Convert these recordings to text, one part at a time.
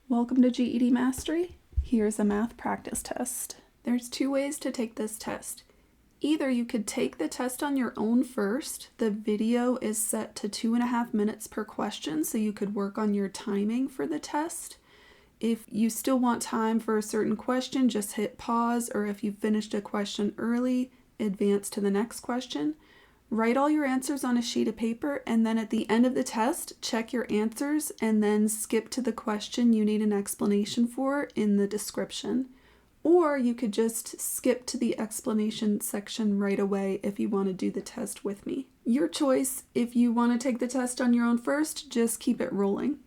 Welcome to GED Mastery. Here's a math practice test. There's two ways to take this test. Either you could take the test on your own first. The video is set to 2.5 minutes per question, so you could work on your timing for the test. If you still want time for a certain question, just hit pause, or if you finished a question early, advance to the next question. Write all your answers on a sheet of paper, and then at the end of the test, check your answers and then skip to the question you need an explanation for in the description. Or you could just skip to the explanation section right away if you want to do the test with me. Your choice. If you want to take the test on your own first, just keep it rolling.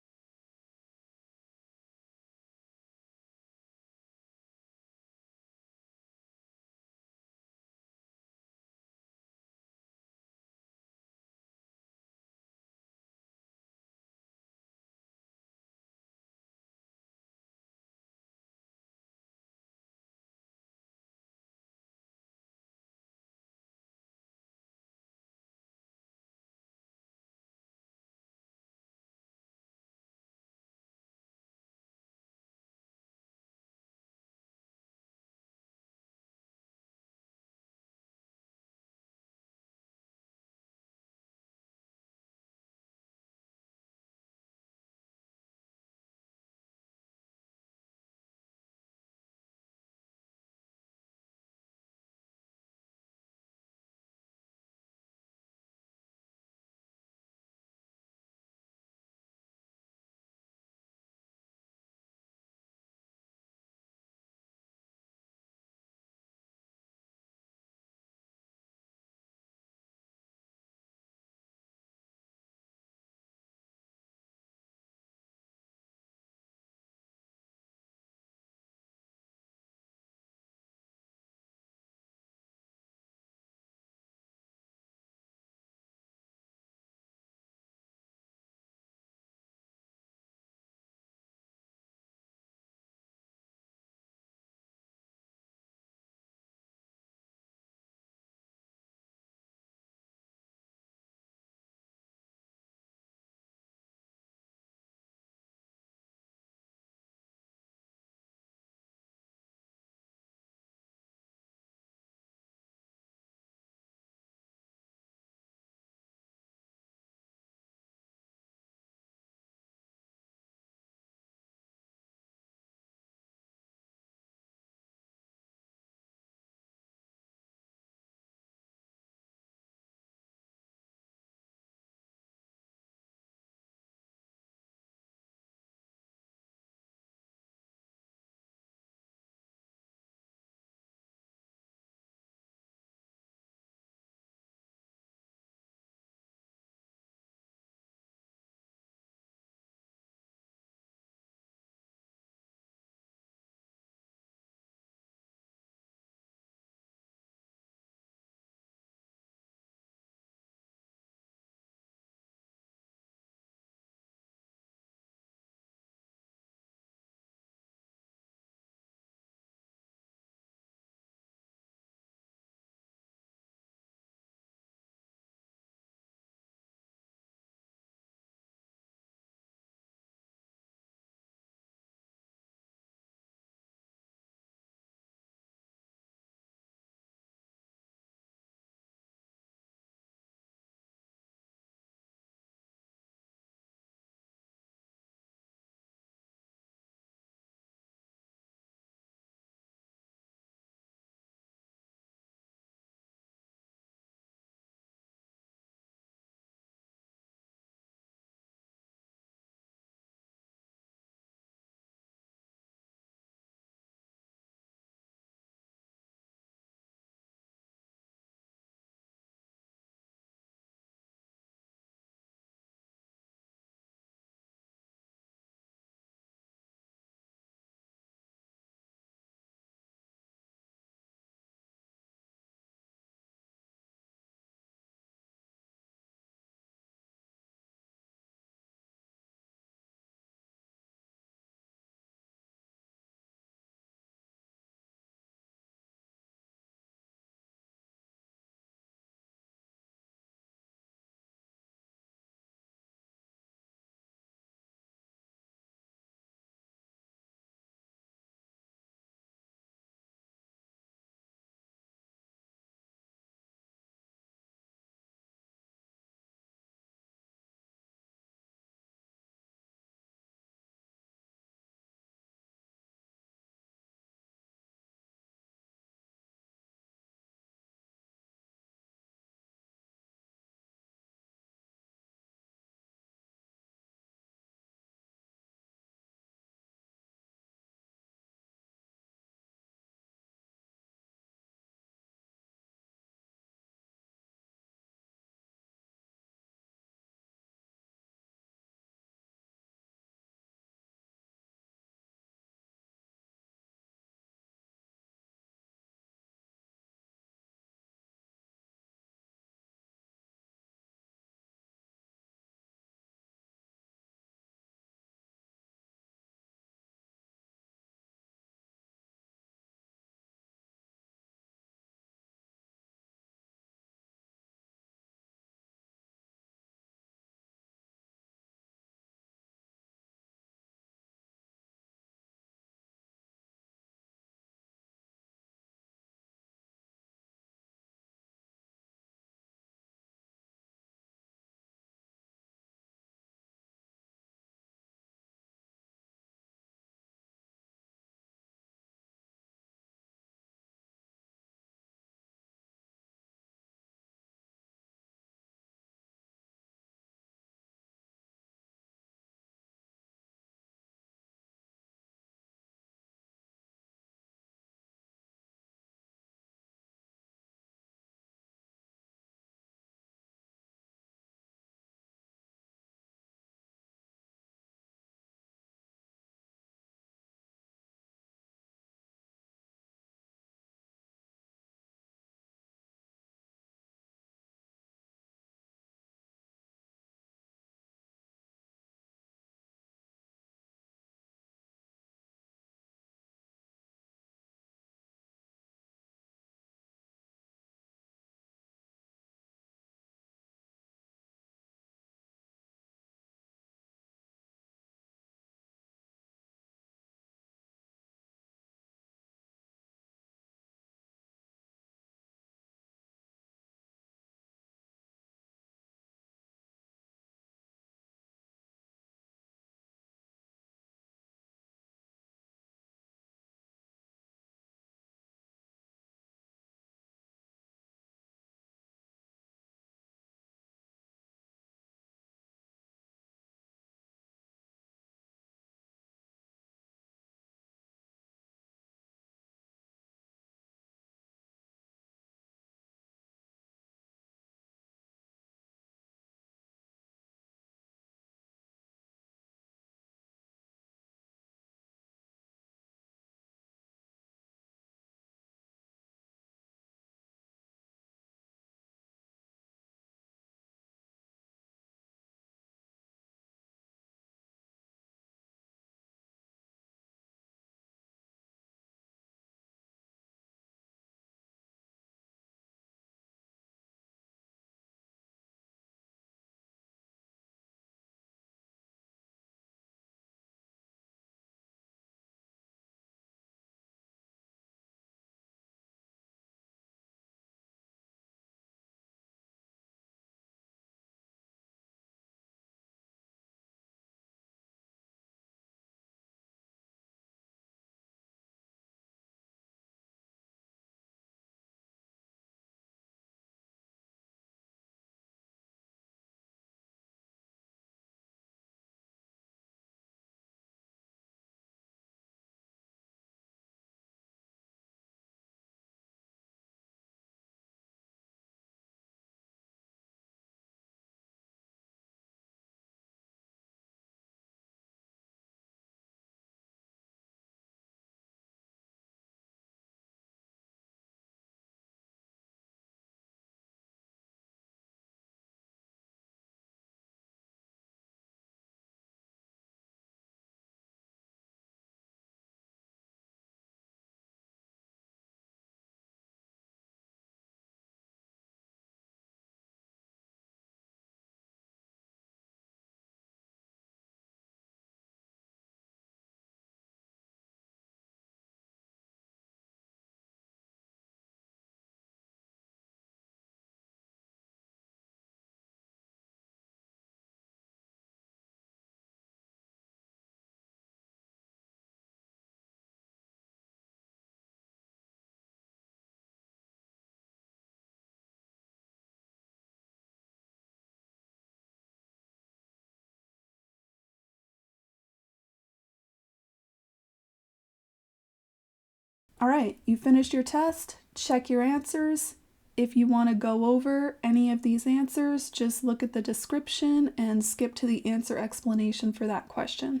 All right, you finished your test. Check your answers. If you want to go over any of these answers, just look at the description and skip to the answer explanation for that question.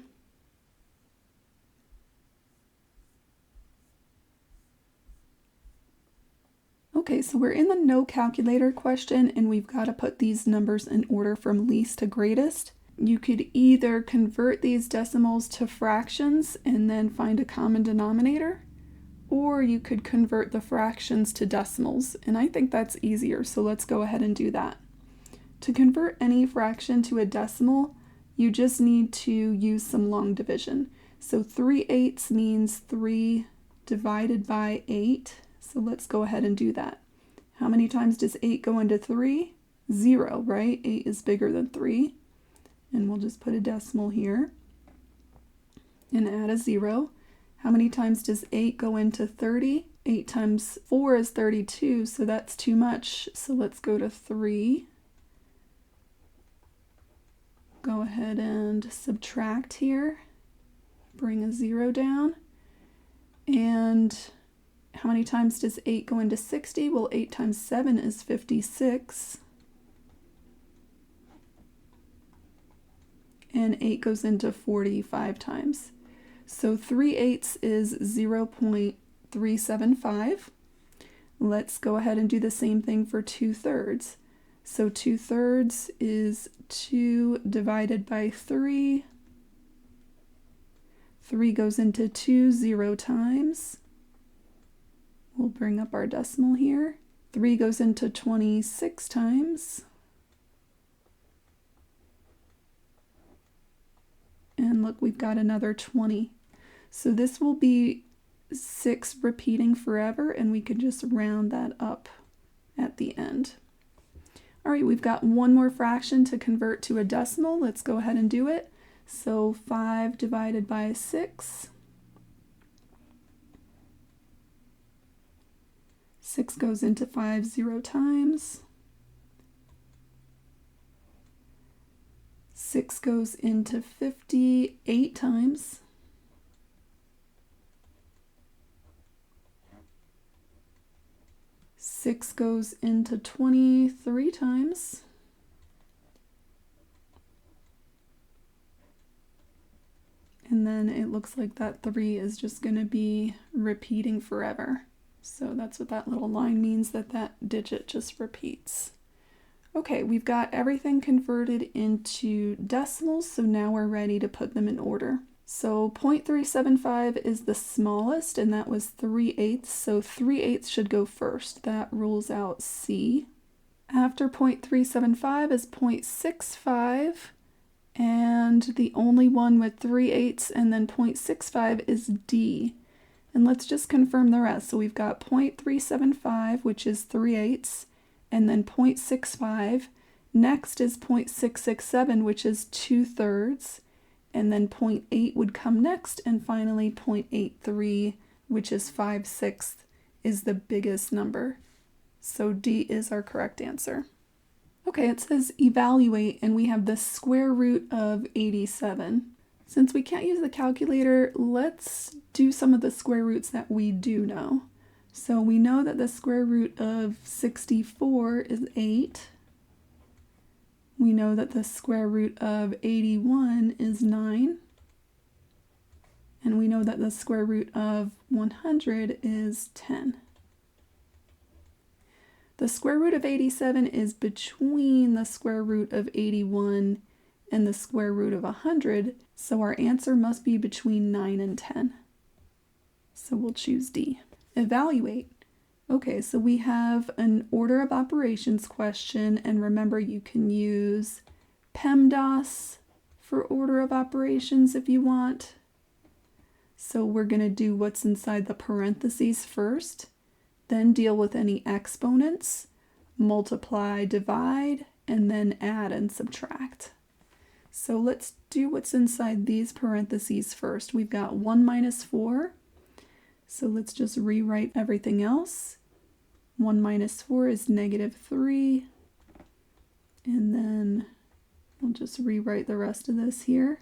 Okay, so we're in the no calculator question, and we've got to put these numbers in order from least to greatest. You could either convert these decimals to fractions and then find a common denominator, or you could convert the fractions to decimals, and I think that's easier, so let's go ahead and do that. To convert any fraction to a decimal, you just need to use some long division. So 3/8 means 3 divided by 8, so let's go ahead and do that. How many times does 8 go into 3? 0, right? 8 is bigger than 3, and we'll just put a decimal here and add a 0. How many times does 8 go into 30? 8 times 4 is 32, so that's too much. So let's go to 3. Go ahead and subtract here. Bring a 0 down. And how many times does 8 go into 60? Well, 8 times 7 is 56. And 8 goes into 45 times. So 3/8 is 0.375. Let's go ahead and do the same thing for 2/3. So 2/3 is 2 divided by 3. 3 goes into 2 0 times. We'll bring up our decimal here. 3 goes into 26 times. And look, we've got another 20. So this will be 6 repeating forever, and we could just round that up at the end. All right, we've got one more fraction to convert to a decimal. Let's go ahead and do it. So 5 divided by 6. 6 goes into 5 0 times. 6 goes into 58 times. 6 goes into 23 times. And then it looks like that 3 is just going to be repeating forever. So that's what that little line means, that that digit just repeats. Okay, we've got everything converted into decimals, so now we're ready to put them in order. So 0.375 is the smallest, and that was 3/8, so 3/8 should go first. That rules out C. After 0.375 is 0.65, and the only one with 3/8 and then 0.65 is D. And let's just confirm the rest. So we've got 0.375, which is 3/8, and then 0.65. Next is 0.667, which is 2/3. And then 0.8 would come next, and finally 0.83, which is 5/6, is the biggest number. So D is our correct answer. Okay, it says evaluate, and we have the square root of 87. Since we can't use the calculator, let's do some of the square roots that we do know. So we know that the square root of 64 is 8. We know that the square root of 81 is 9. And we know that the square root of 100 is 10. The square root of 87 is between the square root of 81 and the square root of 100, so our answer must be between 9 and 10. So we'll choose D. Evaluate. Okay, so we have an order of operations question, and remember you can use PEMDAS for order of operations if you want. So we're going to do what's inside the parentheses first, then deal with any exponents, multiply, divide, and then add and subtract. So let's do what's inside these parentheses first. We've got 1 minus 4. So let's just rewrite everything else. 1 minus 4 is -3. And then we'll just rewrite the rest of this here.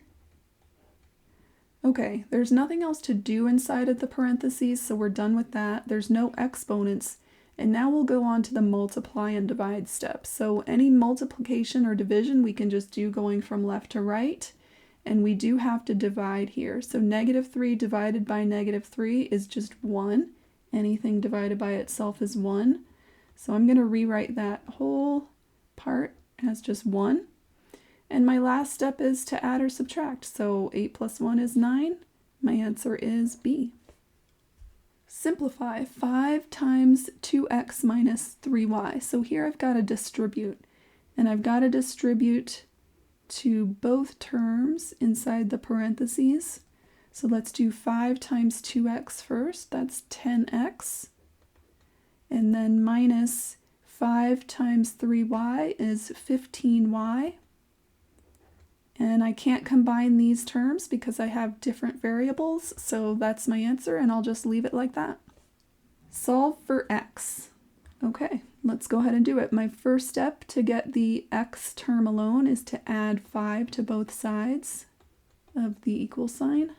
Okay, there's nothing else to do inside of the parentheses, so we're done with that. There's no exponents. And now we'll go on to the multiply and divide step. So any multiplication or division we can just do going from left to right. And we do have to divide here. So -3 divided by -3 is just 1. Anything divided by itself is 1. So I'm going to rewrite that whole part as just 1. And my last step is to add or subtract. So 8 plus 1 is 9. My answer is B. Simplify 5 times 2x minus 3y. So here I've got to distribute. And I've got to distribute to both terms inside the parentheses. So let's do 5 times 2x first. That's 10x. And then minus 5 times 3y is 15y. And I can't combine these terms because I have different variables, so that's my answer, and I'll just leave it like that. Solve for x. Okay, let's go ahead and do it. My first step to get the x term alone is to add 5 to both sides of the equal sign.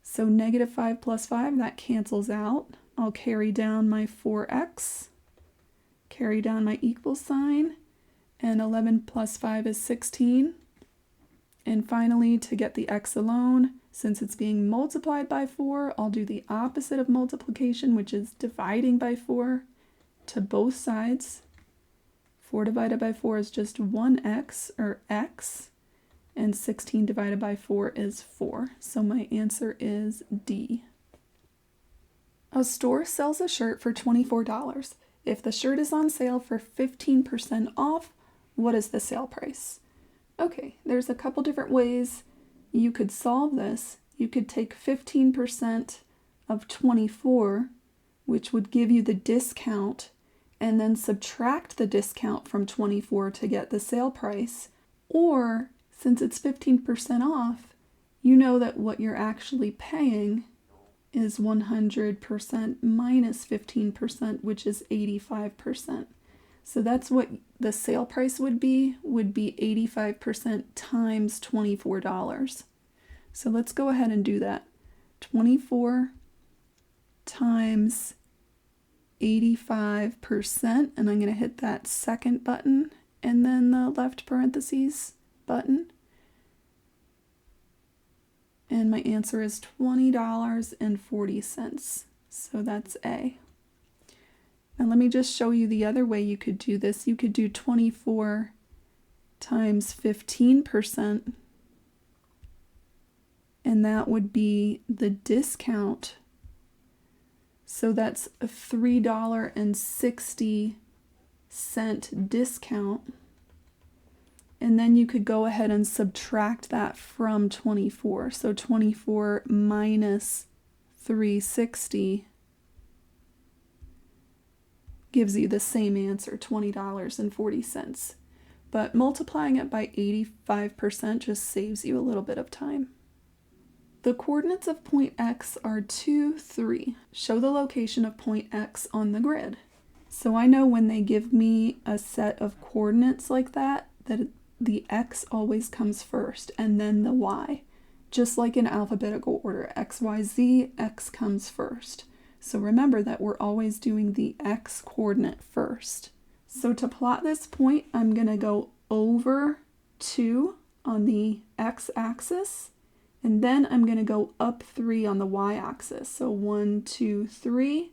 So -5 plus 5, that cancels out. I'll carry down my 4x, carry down my equal sign, and 11 plus 5 is 16. And finally, to get the x alone, since it's being multiplied by 4, I'll do the opposite of multiplication, which is dividing by 4 to both sides. 4 divided by 4 is just 1x, or x, and 16 divided by 4 is 4. So my answer is D. A store sells a shirt for $24. If the shirt is on sale for 15% off, what is the sale price? Okay, there's a couple different ways you could solve this. You could take 15% of 24, which would give you the discount, and then subtract the discount from 24 to get the sale price. Or, since it's 15% off, you know that what you're actually paying is 100% minus 15%, which is 85%. So that's what the sale price would be 85% times $24. So let's go ahead and do that. 24 times 85%, and I'm going to hit that second button and then the left parentheses button. And my answer is $20.40. So that's A. Now let me just show you the other way you could do this. You could do 24 times 15%, and that would be the discount. So that's a $3.60 discount. And then you could go ahead and subtract that from 24. So 24 minus 360 gives you the same answer, $20.40. But multiplying it by 85% just saves you a little bit of time. The coordinates of point X are 2, 3. Show the location of point X on the grid. So I know when they give me a set of coordinates like that the X always comes first and then the Y. Just like in alphabetical order, X, Y, Z, X comes first. So remember that we're always doing the X coordinate first. So to plot this point, I'm going to go over 2 on the X axis, and then I'm going to go up 3 on the Y axis. So 1, 2, 3,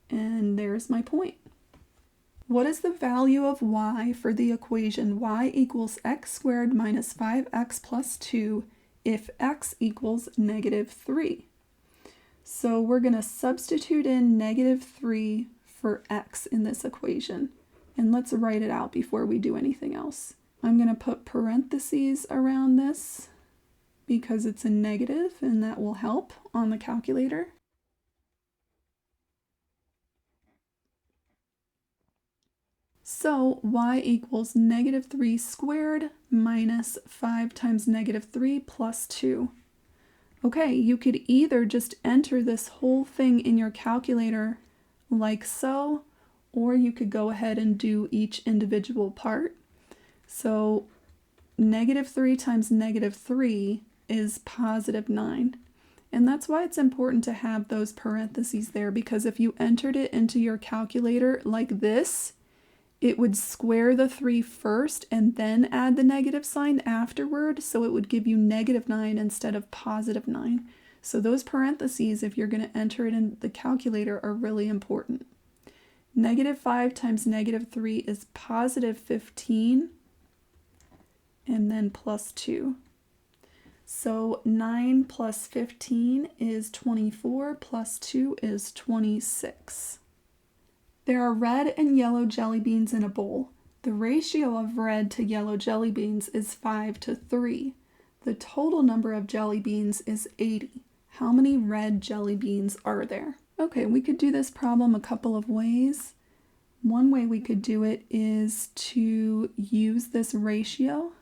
and there's my point. What is the value of y for the equation y equals x squared minus 5x plus 2 if x equals -3? So we're going to substitute in -3 for x in this equation. And let's write it out before we do anything else. I'm going to put parentheses around this because it's a negative, and that will help on the calculator. So y equals -3 squared minus 5 times -3 plus 2. Okay, you could either just enter this whole thing in your calculator like so, or you could go ahead and do each individual part. So -3 times -3 is positive 9. And that's why it's important to have those parentheses there, because if you entered it into your calculator like this, it would square the 3 first and then add the negative sign afterward, so it would give you negative 9 instead of positive 9. So those parentheses, if you're going to enter it in the calculator, are really important. Negative 5 times negative 3 is positive 15, and then plus 2. So 9 plus 15 is 24, plus 2 is 26. There are red and yellow jelly beans in a bowl. The ratio of red to yellow jelly beans is 5 to 3. The total number of jelly beans is 80. How many red jelly beans are there? Okay, we could do this problem a couple of ways. One way we could do it is to use this ratio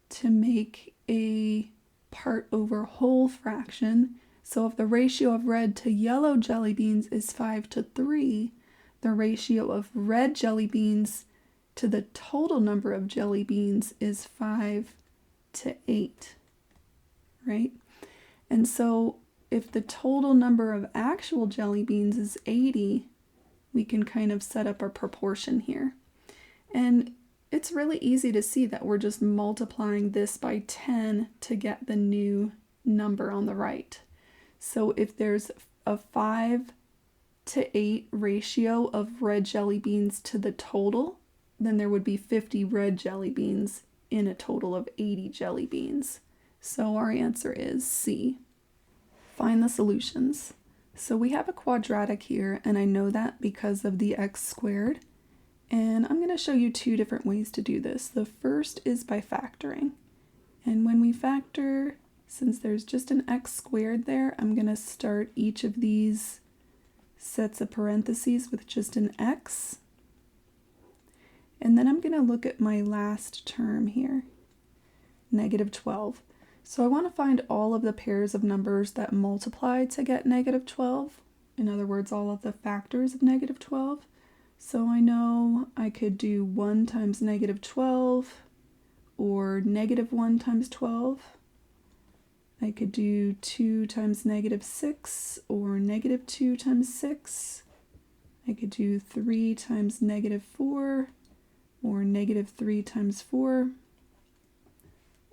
to make a part over whole fraction. So if the ratio of red to yellow jelly beans is 5 to 3, the ratio of red jelly beans to the total number of jelly beans is 5 to 8, right? And so if the total number of actual jelly beans is 80, we can kind of set up a proportion here. And it's really easy to see that we're just multiplying this by 10 to get the new number on the right. So if there's a 5 to 8 ratio of red jelly beans to the total, then there would be 50 red jelly beans in a total of 80 jelly beans. So our answer is C. Find the solutions. So we have a quadratic here, and I know that because of the x squared. And I'm going to show you two different ways to do this. The first is by factoring. And when we factor, since there's just an x squared there, I'm going to start each of these sets of parentheses with just an x. And then I'm going to look at my last term here, negative 12. So I want to find all of the pairs of numbers that multiply to get negative 12. In other words, all of the factors of negative 12. So I know I could do 1 times negative 12, or negative 1 times 12. I could do 2 times negative 6, or negative 2 times 6. I could do 3 times negative 4, or negative 3 times 4.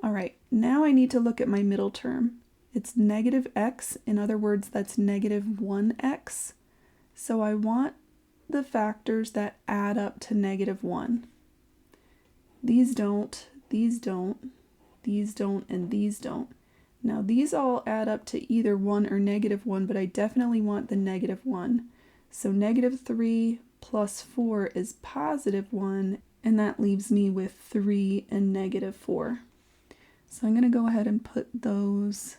All right, now I need to look at my middle term. It's negative x, in other words, that's negative 1x. So I want the factors that add up to negative 1. These don't, these don't, these don't, and these don't. Now these all add up to either 1 or negative 1, but I definitely want the negative 1. So negative 3 plus 4 is positive 1, and that leaves me with 3 and negative 4. So I'm going to go ahead and put those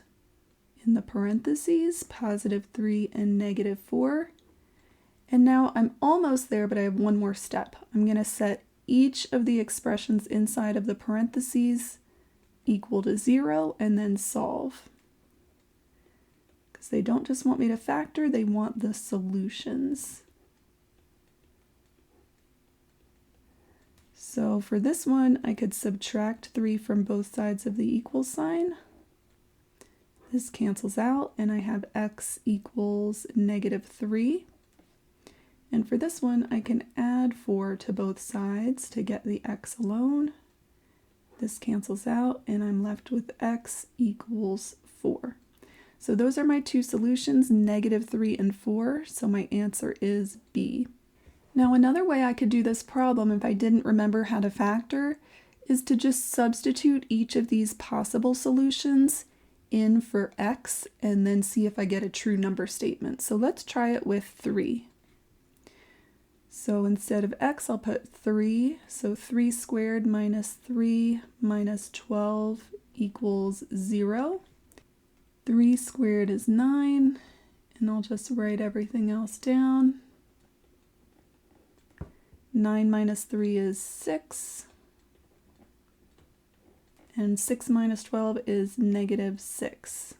in the parentheses, positive 3 and negative 4. And now I'm almost there, but I have one more step. I'm going to set each of the expressions inside of the parentheses equal to 0 and then solve. Because they don't just want me to factor, they want the solutions. So for this one, I could subtract 3 from both sides of the equal sign. This cancels out, and I have x equals negative 3. And for this one, I can add 4 to both sides to get the x alone. This cancels out, and I'm left with x equals 4. So those are my two solutions, negative 3 and 4, so my answer is B. Now another way I could do this problem if I didn't remember how to factor is to just substitute each of these possible solutions in for x and then see if I get a true number statement. So let's try it with 3. So instead of x, I'll put 3. So 3 squared minus 3 minus 12 equals 0. 3 squared is 9, and I'll just write everything else down. 9 minus 3 is 6. And 6 minus 12 is negative 6.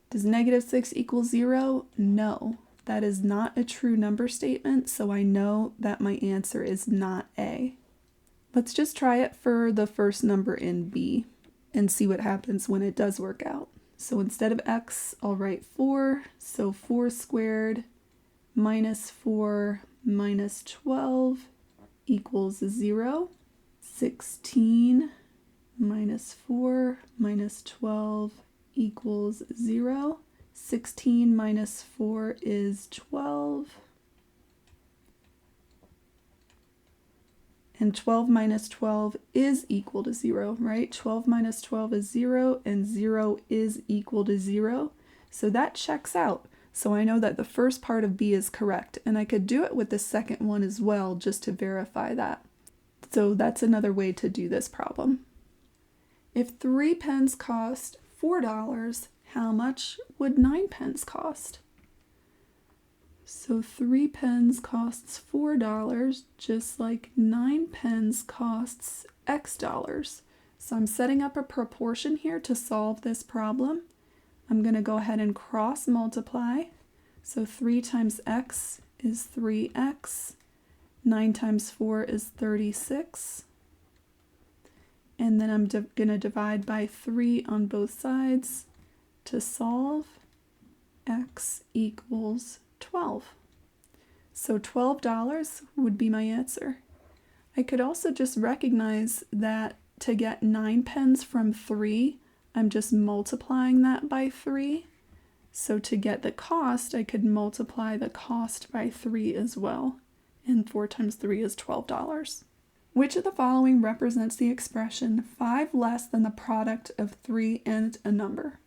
Does negative 6 equal 0? No. That is not a true number statement, so I know that my answer is not A. Let's just try it for the first number in B. and see what happens when it does work out. So instead of x, I'll write 4. So 4 squared minus 4 minus 12 equals 0. 16 minus 4 minus 12 equals 0. 16 minus 4 is 12. And 12 minus 12 is equal to 0, right? 12 minus 12 is 0, and 0 is equal to 0. So that checks out. So I know that the first part of B is correct. And I could do it with the second one as well, just to verify that. So that's another way to do this problem. If 3 pens cost $4, how much would 9 pens cost? So 3 pens costs $4, just like 9 pens costs X dollars. So I'm setting up a proportion here to solve this problem. I'm going to go ahead and cross multiply. So 3 times X is 3X. 9 times 4 is 36. And then I'm going to divide by 3 on both sides to solve. X equals 12. So $12 would be my answer. I could also just recognize that to get 9 pens from 3, I'm just multiplying that by 3. So to get the cost, I could multiply the cost by 3 as well. And 4 times 3 is $12. Which of the following represents the expression 5 less than the product of 3 and a number?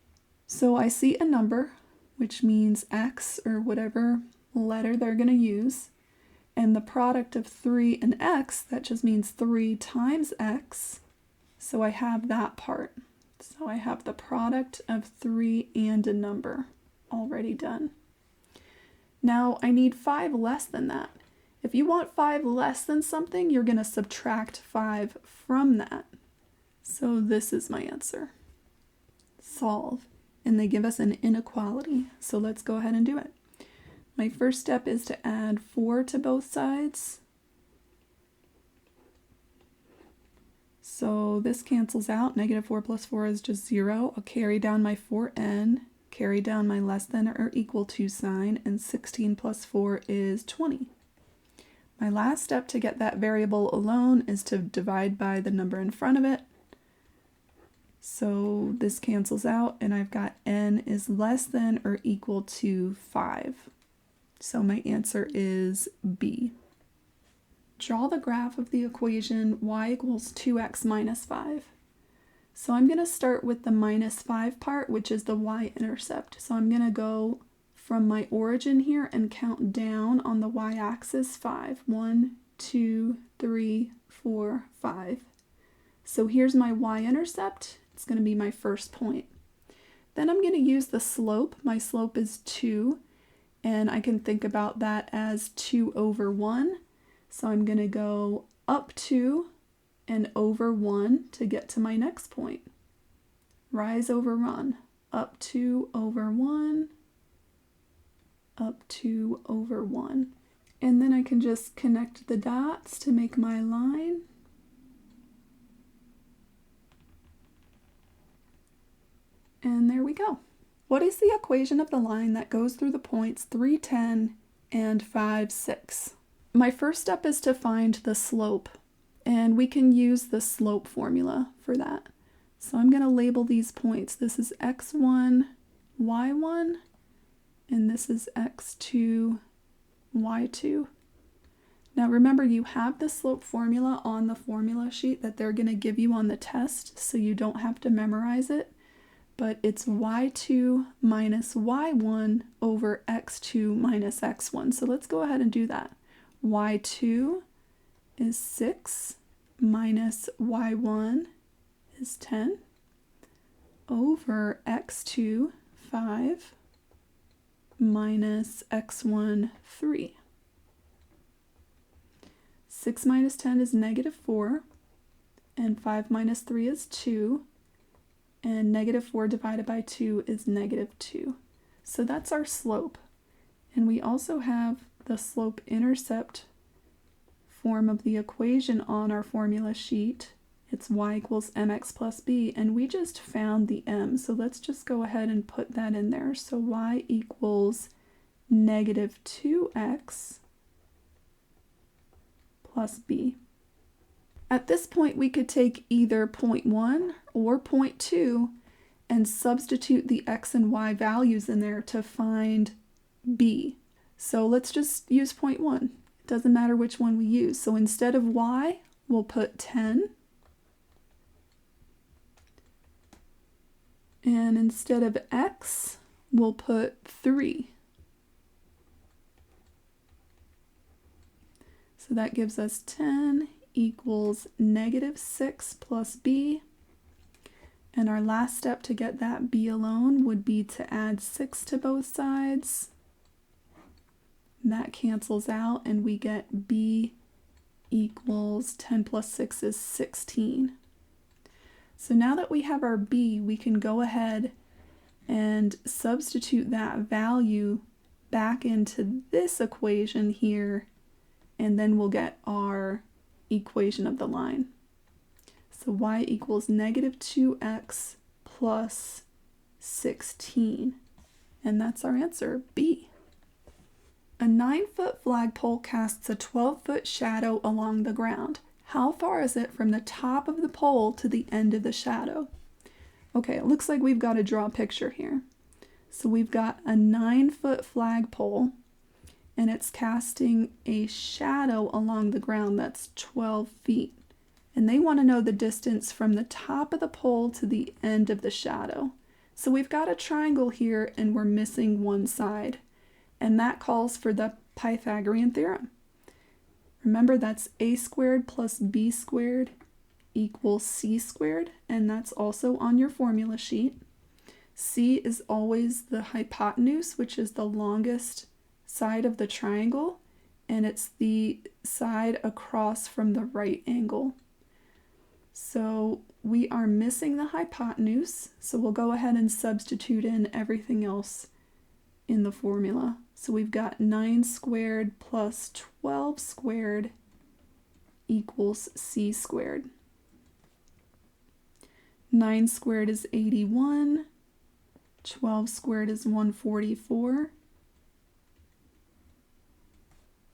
So I see a number, which means X or whatever letter they're going to use. And the product of 3 and X, that just means 3 times X. So I have that part. So I have the product of 3 and a number already done. Now I need 5 less than that. If you want 5 less than something, you're going to subtract 5 from that. So this is my answer. Solve. And they give us an inequality. So let's go ahead and do it. My first step is to add 4 to both sides. So this cancels out. Negative 4 plus 4 is just 0. I'll carry down my 4n, carry down my less than or equal to sign, and 16 plus 4 is 20. My last step to get that variable alone is to divide by the number in front of it. So this cancels out, and I've got n is less than or equal to 5. So my answer is B. Draw the graph of the equation y equals 2x minus 5. So I'm going to start with the minus 5 part, which is the y-intercept. So I'm going to go from my origin here and count down on the y-axis 5. 1, 2, 3, 4, 5. So here's my y-intercept. It's going to be my first point. Then I'm going to use the slope. My slope is 2, and I can think about that as 2 over 1. So I'm going to go up 2 and over 1 to get to my next point. Rise over run. Up 2 over 1. Up 2 over 1. And then I can just connect the dots to make my line. And there we go. What is the equation of the line that goes through the points 3, 10, and 5, 6? My first step is to find the slope, and we can use the slope formula for that. So I'm going to label these points. This is x1, y1, and this is x2, y2. Now remember, you have the slope formula on the formula sheet that they're going to give you on the test, so you don't have to memorize it. But it's y2 minus y1 over x2 minus x1. So let's go ahead and do that. Y2 is 6 minus y1 is 10 over x2, 5 minus x1, 3. 6 minus 10 is negative 4, and 5 minus 3 is 2. And negative 4 divided by 2 is negative 2. So that's our slope. And we also have the slope-intercept form of the equation on our formula sheet. It's y equals mx plus b, and we just found the m, so let's just go ahead and put that in there. So y equals negative 2x plus b. At this point, we could take either 0.1 or 0.2 and substitute the x and y values in there to find b. So let's just use 0.1. It doesn't matter which one we use. So instead of y, we'll put 10. And instead of x, we'll put 3. So that gives us 10 equals negative 6 plus b. And our last step to get that b alone would be to add 6 to both sides. That cancels out, and we get b equals 10 plus 6 is 16. So now that we have our b, we can go ahead and substitute that value back into this equation here, and then we'll get our equation of the line. So y equals negative 2x plus 16. And that's our answer, B. A 9-foot flagpole casts a 12-foot shadow along the ground. How far is it from the top of the pole to the end of the shadow? Okay, it looks like we've got to draw a picture here. So we've got a 9-foot flagpole, and it's casting a shadow along the ground that's 12 feet. And they want to know the distance from the top of the pole to the end of the shadow. So we've got a triangle here, and we're missing one side. And that calls for the Pythagorean theorem. Remember, that's a squared plus b squared equals c squared, and that's also on your formula sheet. C is always the hypotenuse, which is the longest side of the triangle, and it's the side across from the right angle. So we are missing the hypotenuse, so we'll go ahead and substitute in everything else in the formula. So we've got 9 squared plus 12 squared equals c squared. 9 squared is 81, 12 squared is 144,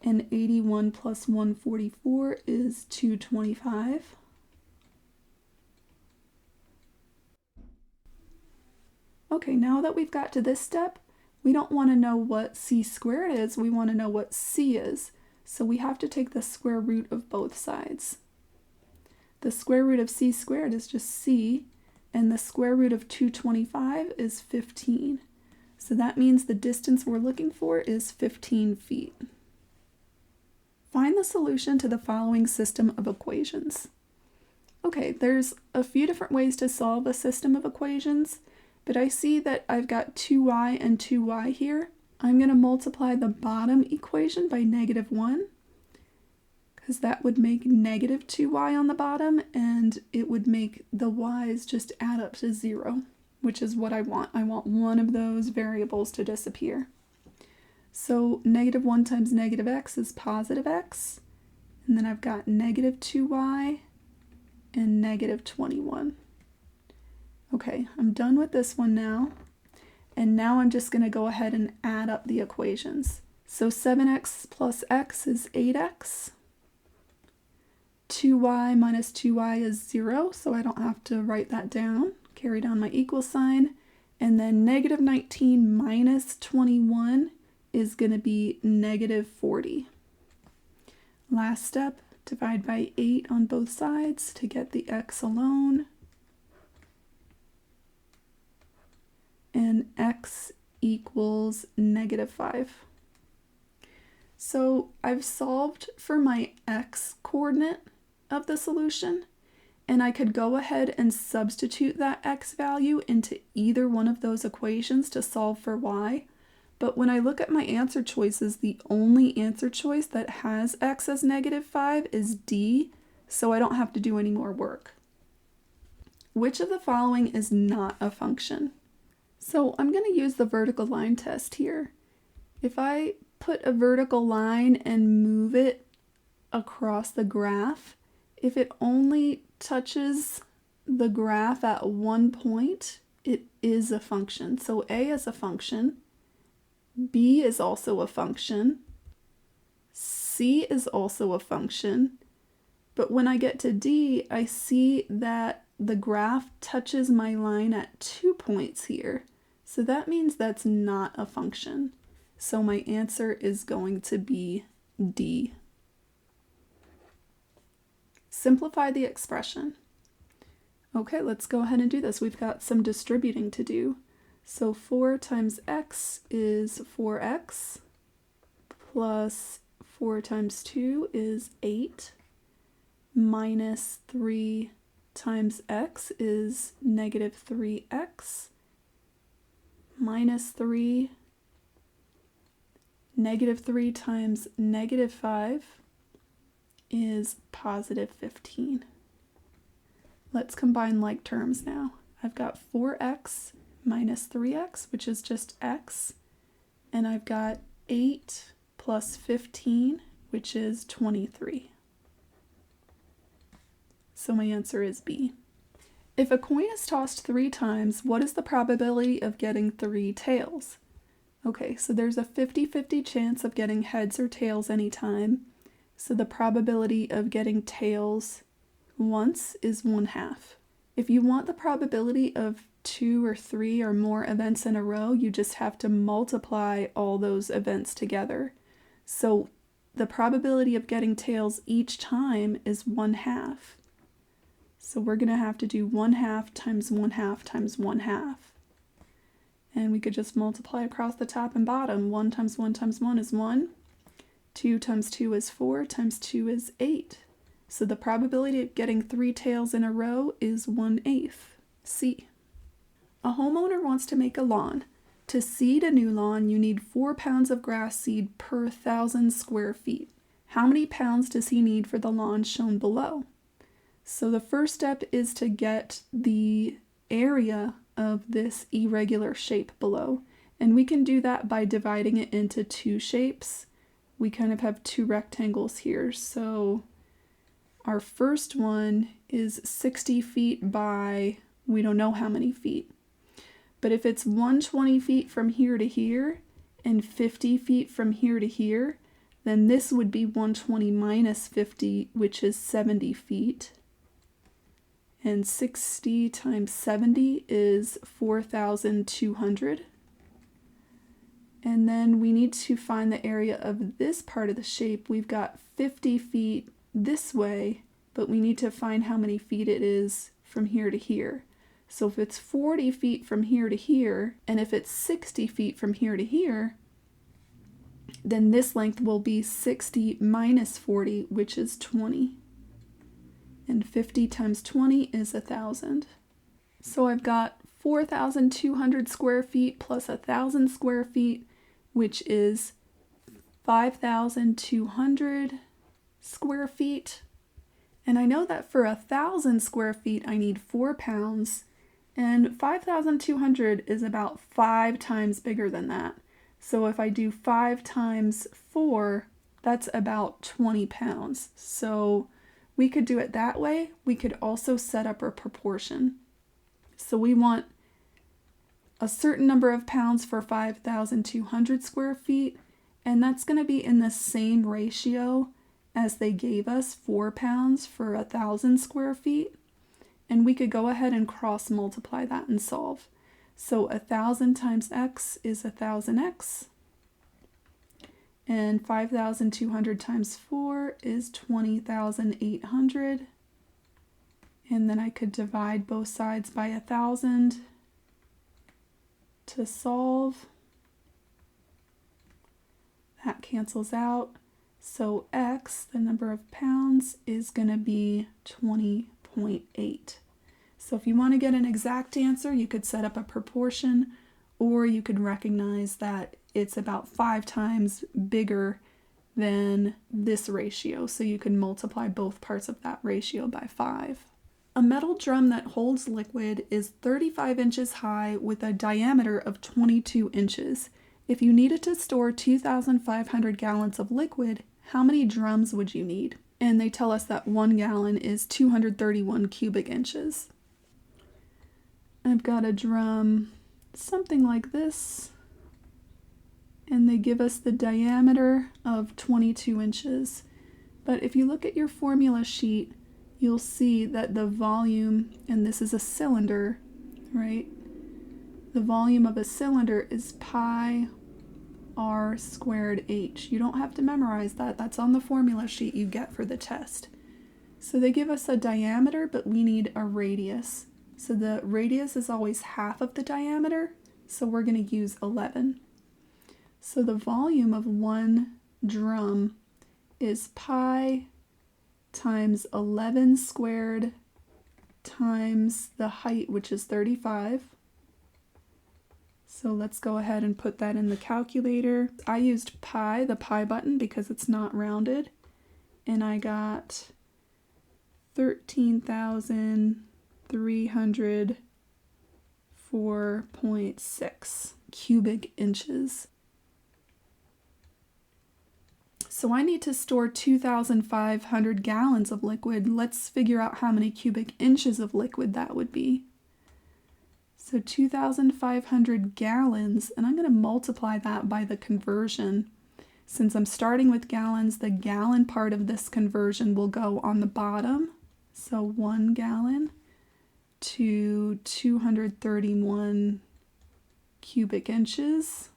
and 81 plus 144 is 225. Okay, now that we've got to this step, we don't want to know what c squared is, we want to know what c is. So we have to take the square root of both sides. The square root of c squared is just c, and the square root of 225 is 15. So that means the distance we're looking for is 15 feet. Find the solution to the following system of equations. Okay, there's a few different ways to solve a system of equations, but I see that I've got 2y and 2y here. I'm going to multiply the bottom equation by -1, because that would make negative 2y on the bottom, and it would make the y's just add up to 0, which is what I want. I want one of those variables to disappear. So -1 times negative x is positive x, and then I've got negative 2y and negative 21. Okay, I'm done with this one now. And now I'm just going to go ahead and add up the equations. So 7x plus x is 8x. 2y minus 2y is 0, so I don't have to write that down. Carry down my equal sign. And then negative 19 minus 21 is going to be negative 40. Last step, divide by 8 on both sides to get the x alone. And x equals -5. So I've solved for my x coordinate of the solution, and I could go ahead and substitute that x value into either one of those equations to solve for y. But when I look at my answer choices, the only answer choice that has x as -5 is D, so I don't have to do any more work. Which of the following is not a function? So I'm going to use the vertical line test here. If I put a vertical line and move it across the graph, If it only touches the graph at one point, it is a function. So A is a function, B is also a function, C is also a function, but when I get to D, I see that the graph touches my line at 2 points here. So that means that's not a function. So my answer is going to be D. Simplify the expression. Okay, let's go ahead and do this. We've got some distributing to do. So 4 times x is 4x, plus 4 times 2 is 8, minus 3 times x is negative 3x, minus 3, negative 3 times negative 5 is positive 15. Let's combine like terms now. I've got 4x minus 3x, which is just x, and I've got 8 plus 15, which is 23. So my answer is B. If a coin is tossed 3 times, what is the probability of getting 3 tails? Okay, so there's a 50-50 chance of getting heads or tails anytime. So the probability of getting tails once is 1/2. If you want the probability of 2 or 3 or more events in a row, you just have to multiply all those events together. So the probability of getting tails each time is 1/2. So we're going to have to do 1/2 times 1/2 times 1/2. And we could just multiply across the top and bottom. 1 times 1 times 1 is 1. 2 times 2 is 4 times 2 is 8. So the probability of getting 3 tails in a row is 1/8. C. A homeowner wants to make a lawn. To seed a new lawn, you need 4 pounds of grass seed per 1,000 square feet. How many pounds does he need for the lawn shown below? So the first step is to get the area of this irregular shape below. And we can do that by dividing it into 2 shapes. We kind of have 2 rectangles here. So our first one is 60 feet by, we don't know how many feet. But if it's 120 feet from here to here and 50 feet from here to here, then this would be 120 minus 50, which is 70 feet. And 60 times 70 is 4,200. And then we need to find the area of this part of the shape. We've got 50 feet this way, but we need to find how many feet it is from here to here. So if it's 40 feet from here to here, and if it's 60 feet from here to here, then this length will be 60 minus 40, which is 20. And 50 times 20 is 1,000. So I've got 4,200 square feet plus 1,000 square feet, which is 5,200 square feet. And I know that for 1,000 square feet, I need 4 pounds. And 5,200 is about 5 times bigger than that. So if I do 5 times 4, that's about 20 pounds. So we could do it that way. We could also set up a proportion. So we want a certain number of pounds for 5,200 square feet, and that's going to be in the same ratio as they gave us, 4 pounds for 1,000 square feet. And we could go ahead and cross multiply that and solve. So 1,000 times x is 1,000x. And 5,200 times 4 is 20,800. And then I could divide both sides by 1,000 to solve. That cancels out. So x, the number of pounds, is going to be 20.8. So if you want to get an exact answer, you could set up a proportion, or you could recognize that it's about 5 times bigger than this ratio. So you can multiply both parts of that ratio by 5. A metal drum that holds liquid is 35 inches high with a diameter of 22 inches. If you needed to store 2,500 gallons of liquid, how many drums would you need? and they tell us that 1 gallon is 231 cubic inches. I've got a drum something like this, and they give us the diameter of 22 inches. But if you look at your formula sheet, you'll see that the volume, and this is a cylinder, right? The volume of a cylinder is pi r squared h. You don't have to memorize that. That's on the formula sheet you get for the test. So they give us a diameter, but we need a radius. So the radius is always half of the diameter, so we're going to use 11. So the volume of one drum is pi times 11 squared times the height, which is 35. So let's go ahead and put that in the calculator. I used pi, the pi button, because it's not rounded, and I got 13,304.6 cubic inches. So I need to store 2,500 gallons of liquid. Let's figure out how many cubic inches of liquid that would be. So 2,500 gallons, and I'm going to multiply that by the conversion. Since I'm starting with gallons, the gallon part of this conversion will go on the bottom. So 1 gallon to 231 cubic inches,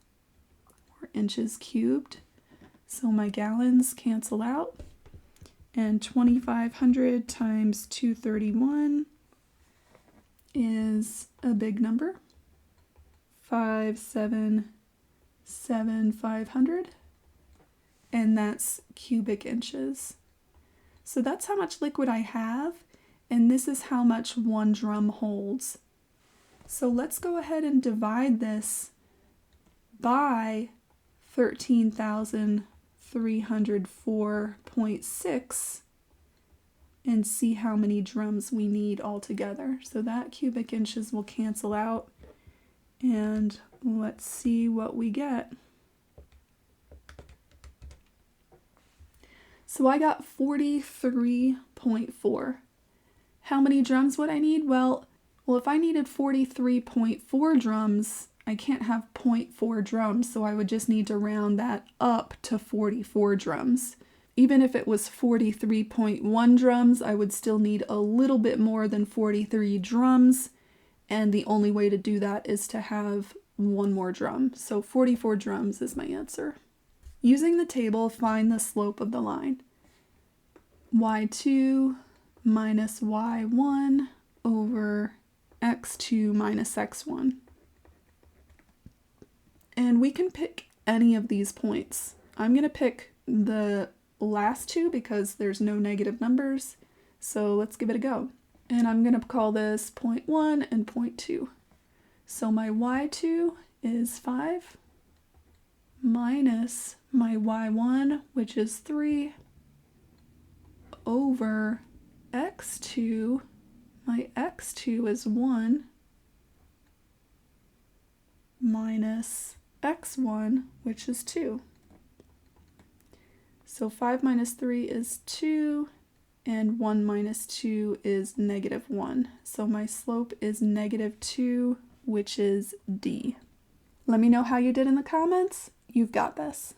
or inches cubed. So my gallons cancel out, and 2,500 times 231 is a big number, 5,775, and that's cubic inches. So that's how much liquid I have, and this is how much one drum holds. So let's go ahead and divide this by 13,304.6 and see how many drums we need altogether. So that cubic inches will cancel out, and let's see what we get. So I got 43.4. How many drums would I need? Well, if I needed 43.4 drums, I can't have 0.4 drums, so I would just need to round that up to 44 drums. Even if it was 43.1 drums, I would still need a little bit more than 43 drums, and the only way to do that is to have one more drum. So 44 drums is my answer. Using the table, find the slope of the line. y2 minus y1 over x2 minus x1. And we can pick any of these points. I'm going to pick the last two because there's no negative numbers. So let's give it a go. And I'm going to call this point 1 and point 2. So my y2 is 5 minus my y1, which is 3, over x2. My x2 is 1 minus x1, which is 2. So 5 minus 3 is 2, and 1 minus 2 is negative 1. So my slope is negative 2, which is D. Let me know how you did in the comments. You've got this.